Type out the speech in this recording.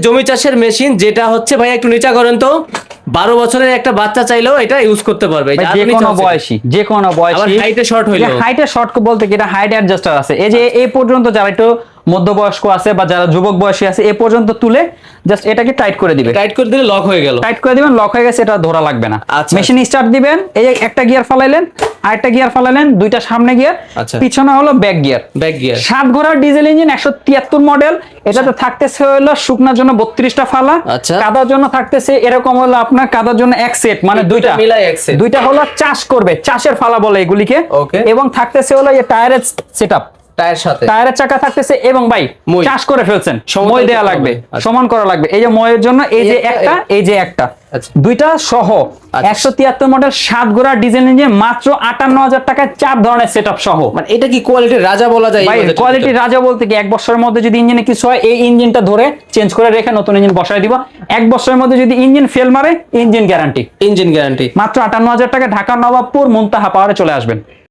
জমি চাষের মেশিন, যেটা হচ্ছে ভাই একটু নিচা করেন তো, 12 বছরের একটা বাচ্চা চাইলেও এটা ইউজ করতে পারবে। যে কোনো বয়সী হাইটে শর্ট হইলো, হাইটে শর্ট বলতে কি এটা হাইট অ্যাডজাস্টার আছে। এই যে এই পর্যন্ত যারা একটু মধ্যবয়স্ক আছে বা যারা যুবক বয়সী আছে এই পর্যন্ত তুলে জাস্ট এটাকে টাইট করে দিবে, টাইট করে দিলে লক হয়ে গেল, টাইট করে দিবেন, লক হয়ে গেছে, এটা ধরা লাগবে না। আচ্ছা, মেশিন স্টার্ট দিবেন, এই একটা গিয়ার ফালাইলেন, আরেকটা গিয়ার ফালাইলেন, দুইটা সামনে গিয়ার, আচ্ছা, পিছনে হলো ব্যাক গিয়ার। 7 ঘোড়ার ডিজেল ইঞ্জিন, 173 মডেল। এটাতে থাকতেছে হলো শুকনার জন্য 32টা ফালা, আচ্ছা, কাদার জন্য থাকতেছে এরকম হলো আপনার কাদার জন্য এক সেট, মানে দুইটা মিলাই এক সেট, দুইটা হলো চাষ করবে, চাষের ফালা বলে এগুলিকে। এবং থাকতেছে হলো এই টায়ারের সেটআপ, টায়ার সাথে টায়ারের চাকা থাকতেছে। এবং ভাই চাষ করে ফেলছেন, মই দেয়া লাগবে, সমান করা লাগবে। এই যে ময়ের জন্য এই যে একটা, এই যে একটা, দুইটা সহ 173 মডেল 7 ঘোড়ার ডিজেল ইঞ্জিন, মাত্র 58,000 টাকায় 4 ধরনের সেটআপ সহ। মানে এটা কি কোয়ালিটির রাজা বলা যায়? ভাই কোয়ালিটির রাজা বলতে কি 1 বছরের মধ্যে যদি ইঞ্জিনে কিছু হয়, এই ইঞ্জিনটা ধরে চেঞ্জ করে রেখে নতুন ইঞ্জিন বসায় দিব। 1 বছরের মধ্যে যদি ইঞ্জিন ফেল মারে, ইঞ্জিন গ্যারান্টি, ইঞ্জিন গ্যারান্টি। মাত্র 58,000 টাকা, ঢাকা নবাবপুর মুনতাহা পাওয়ারে চলে আসবেন।